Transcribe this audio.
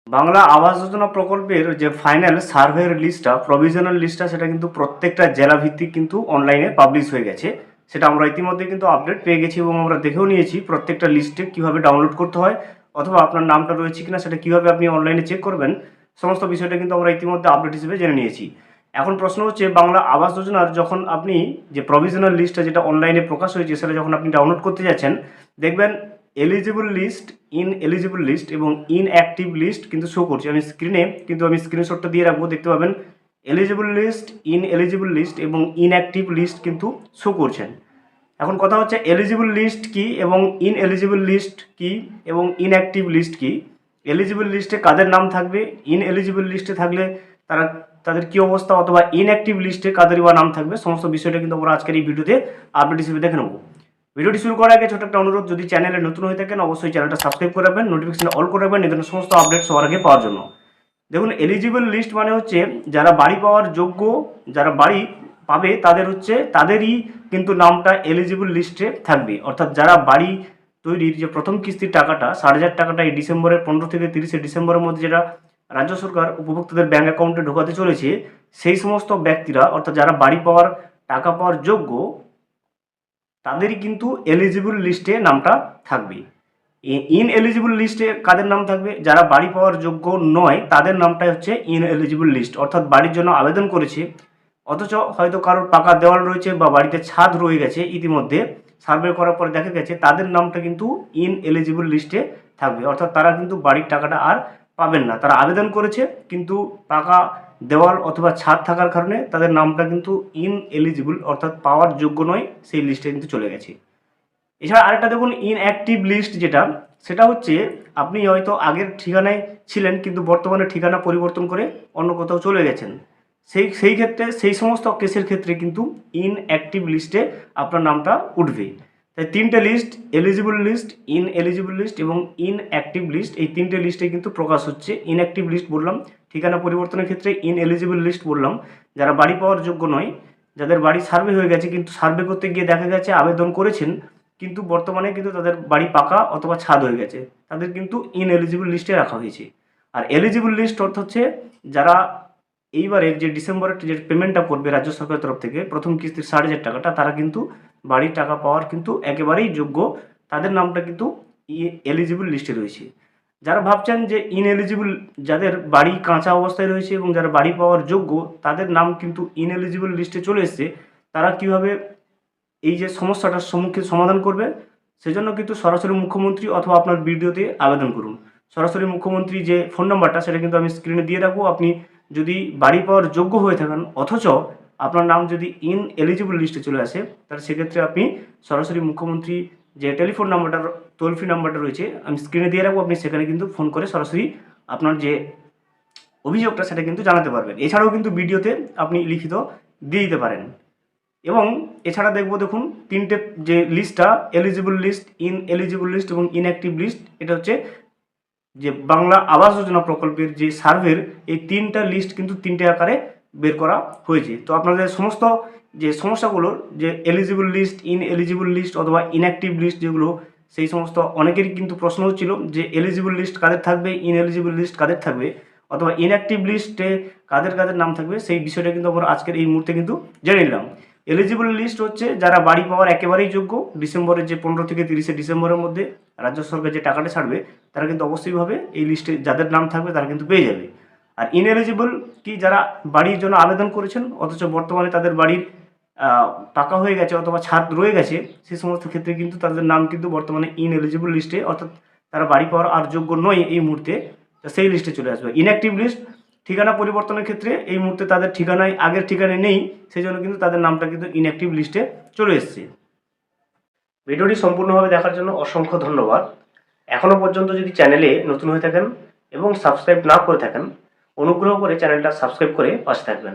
বাংলা আবাস যোজনা প্রকল্পের যে ফাইনাল সার্ভের লিস্টটা, প্রভিশনাল লিস্টটা, সেটা কিন্তু প্রত্যেকটা জেলা ভিত্তিক কিন্তু অনলাইনে পাবলিশ হয়ে গেছে। সেটা আমরা ইতিমধ্যে কিন্তু আপডেট পেয়ে গেছি এবং আমরা দেখেও নিয়েছি প্রত্যেকটা লিস্টে কীভাবে ডাউনলোড করতে হয়, অথবা আপনার নামটা রয়েছে কিনা সেটা কীভাবে আপনি অনলাইনে চেক করবেন, সমস্ত বিষয়টা কিন্তু আমরা ইতিমধ্যে আপডেট হিসেবে জেনে নিয়েছি। এখন প্রশ্ন হচ্ছে, বাংলা আবাস যোজনার যখন আপনি যে প্রভিশনাল লিস্টটা যেটা অনলাইনে প্রকাশ হয়েছে সেটা যখন আপনি ডাউনলোড করতে যাচ্ছেন, দেখবেন eligible list, ineligible list এবং ইনঅ্যাক্টিভ লিস্ট কিন্তু শো করছে। আমি স্ক্রিনে কিন্তু আমি স্ক্রিনশটটা দিয়ে রাখবো, দেখতে পাবেন eligible list, ineligible list এবং ইনঅ্যাক্টিভ লিস্ট কিন্তু শো করছেন। এখন কথা হচ্ছে এলিজিবল লিস্ট কি এবং ইন এলিজিবল লিস্ট কি এবং ইনঅ্যাক্টিভ লিস্ট কি। এলিজিবল লিস্টে কাদের নাম থাকবে, ইন এলিজিবল লিস্টে থাকলে তাদের কি অবস্থা, অথবা ইনঅ্যাক্টিভ লিস্টে কাদের বা নাম থাকবে, সমস্ত বিষয়টা কিন্তু আমরা আজকের এই ভিডিওতে আপডেট হিসেবে দেখে নেবো। ভিডিওটি শুরু করার আগে ছোট একটা অনুরোধ, যদি চ্যানেলে নতুন হয়ে থাকেন অবশ্যই চ্যানেলটা সাবস্ক্রাইব করে রাখবেন, নোটিফিকেশন অল করে রাখবেন এই ধরনের সমস্ত আপডেট সবার আগে পাওয়ার জন্য। দেখুন, এলিজিবল লিস্ট মানে হচ্ছে যারা বাড়ি পাওয়ার যোগ্য, যারা বাড়ি পাবে তাদেরই কিন্তু নামটা এলিজিবল লিস্টে থাকবে। অর্থাৎ যারা বাড়ি তৈরির যে প্রথম কিস্তির টাকাটা 60,000 টাকাটা এই ডিসেম্বরের 15 থেকে 30 ডিসেম্বরের মধ্যে যেটা রাজ্য সরকার উপভোক্তাদের ব্যাঙ্ক অ্যাকাউন্টে ঢোকাতে চলেছে, সেই সমস্ত ব্যক্তিরা, অর্থাৎ যারা বাড়ি পাওয়ার টাকা পাওয়ার যোগ্য, তাদেরই কিন্তু এলিজিবল লিস্টে নামটা থাকবে। ইন এলিজিবল লিস্টে কাদের নাম থাকবে, যারা বাড়ি পাওয়ার যোগ্য নয় তাদের নামটাই হচ্ছে ইন এলিজিবল লিস্ট। অর্থাৎ বাড়ির জন্য আবেদন করেছে অথচ হয়তো কারোর পাকা দেওয়াল রয়েছে বা বাড়িতে ছাদ রয়ে গেছে, ইতিমধ্যে সার্ভে করার পরে দেখা গেছে তাদের নামটা কিন্তু ইন এলিজিবল লিস্টে থাকবে। অর্থাৎ তারা কিন্তু বাড়ির টাকাটা আর পাবেন না। তারা আবেদন করেছে কিন্তু পাকা দেওয়াল অথবা ছাদ থাকার কারণে তাদের নামটা কিন্তু ইন এলিজিবল, অর্থাৎ পাওয়ার যোগ্য নয়, সেই লিস্টে কিন্তু চলে গেছে। এছাড়া আরেকটা দেখুন, ইনঅ্যাক্টিভ লিস্ট যেটা, সেটা হচ্ছে আপনি হয়তো আগের ঠিকানায় ছিলেন কিন্তু বর্তমানে ঠিকানা পরিবর্তন করে অন্য কোথাও চলে গেছেন, সেই ক্ষেত্রে, সেই সমস্ত কেসের ক্ষেত্রে কিন্তু ইনঅ্যাক্টিভ লিস্টে আপনার নামটা উঠবে। তাই তিনটে list, eligible list, ineligible list এবং ইনঅ্যাক্টিভ লিস্ট, এই তিনটে লিস্টে কিন্তু প্রকাশ হচ্ছে। ইনঅ্যাক্টিভ লিস্ট বললাম ঠিকানা পরিবর্তনের ক্ষেত্রে, ইন এলিজিবল লিস্ট বললাম যারা বাড়ি পাওয়ার যোগ্য নয়, যাদের বাড়ি সার্ভে হয়ে গেছে কিন্তু সার্ভে করতে গিয়ে দেখা গেছে আবেদন করেছেন কিন্তু বর্তমানে কিন্তু তাদের বাড়ি পাকা অথবা ছাদ হয়ে গেছে, তাদের কিন্তু ইন এলিজিবল লিস্টে রাখা হয়েছে। আর এলিজিবল লিস্ট অর্থ হচ্ছে যারা এইবারের যে ডিসেম্বরের যে পেমেন্টটা করবে রাজ্য সরকারের তরফ থেকে প্রথম কিস্তির 60,000 টাকাটা, তারা কিন্তু বাড়ির টাকা পাওয়ার কিন্তু একেবারেই যোগ্য, তাদের নামটা কিন্তু এলিজিবল লিস্টে রয়েছে। যারা ভাবছেন যে ইনএলিজিবল, যাদের বাড়ি কাঁচা অবস্থায় রয়েছে এবং যারা বাড়ি পাওয়ার যোগ্য তাদের নাম কিন্তু ইনএলিজিবল লিস্টে চলে এসছে, তারা কিভাবে এই যে সমস্যাটার সমাধান করবে, সেজন্য কিন্তু সরাসরি মুখ্যমন্ত্রী অথবা আপনার বিডিওতে আবেদন করুন। সরাসরি মুখ্যমন্ত্রী যে ফোন নাম্বারটা সেটা কিন্তু আমি স্ক্রিনে দিয়ে রাখবো। আপনি যদি বাড়ি পাওয়ার যোগ্য হয়ে থাকেন অথচ আপনার নাম যদি ইন এলিজিবল লিস্টে চলে আসে, তাহলে সেক্ষেত্রে আপনি সরাসরি মুখ্যমন্ত্রী যে টেলিফোন নাম্বারটা, টোল ফ্রি নাম্বারটা রয়েছে আমি স্ক্রিনে দিয়ে রাখবো, আপনি সেখানে কিন্তু ফোন করে সরাসরি আপনার যে অভিযোগটা সেটা কিন্তু জানাতে পারবেন। এছাড়াও কিন্তু ভিডিওতে আপনি লিখিত দিয়ে দিতে পারেন। এবং এছাড়া দেখবো, দেখুন তিনটে যে লিস্টটা, eligible list, ineligible list এবং ইনঅ্যাক্টিভ লিস্ট, এটা হচ্ছে যে বাংলা আবাস যোজনা প্রকল্পের যে সার্ভের এই তিনটা লিস্ট কিন্তু তিনটে আকারে বের করা হয়েছে। তো আপনাদের সমস্ত যে সমস্যাগুলো, যে eligible list, ineligible list অথবা ইনঅ্যাক্টিভ লিস্ট যেগুলো, সেই সমস্ত অনেকেরই কিন্তু প্রশ্ন হচ্ছিল যে এলিজিবল লিস্ট কাদের থাকবে, ইন এলিজিবল লিস্ট কাদের থাকবে, অথবা ইনঅ্যাক্টিভ লিস্টে কাদের কাদের নাম থাকবে, সেই বিষয়টা কিন্তু আমরা আজকের এই মুহূর্তে কিন্তু জেনে নিলাম। এলিজিবল লিস্ট হচ্ছে যারা বাড়ি পাওয়ার একেবারেই যোগ্য, ডিসেম্বরের যে 15 থেকে 30 ডিসেম্বরের মধ্যে রাজ্য সরকার যে টাকাটা ছাড়বে, তারা কিন্তু অবশ্যইভাবে এই লিস্টে যাদের নাম থাকবে তারা কিন্তু পেয়ে যাবে। আর ইনএলিজিবল কি, যারা বাড়ির জন্য আবেদন করেছেন অথচ বর্তমানে তাদের বাড়ির পাকা হয়ে গেছে অথবা ছাদ রয়ে গেছে, সেই সমস্ত ক্ষেত্রে কিন্তু তাদের নাম কিন্তু বর্তমানে ইনএলিজিবল লিস্টে, অর্থাৎ তারা বাড়ি পাওয়ার আর যোগ্য নয় এই মুহূর্তে, সেই লিস্টে চলে আসবে। ইনঅ্যাক্টিভ লিস্ট, ঠিকানা পরিবর্তনের ক্ষেত্রে এই মুহূর্তে তাদের ঠিকানায় আগের ঠিকানায় নেই, সেই জন্য কিন্তু তাদের নামটা কিন্তু ইনঅ্যাক্টিভ লিস্টে চলে এসছে। ভিডিওটি সম্পূর্ণভাবে দেখার জন্য অসংখ্য ধন্যবাদ। এখনও পর্যন্ত যদি চ্যানেলে নতুন হয়ে থাকেন এবং সাবস্ক্রাইব না করে থাকেন, অনুগ্রহ করে চ্যানেলটা সাবস্ক্রাইব করে পাশে থাকবেন।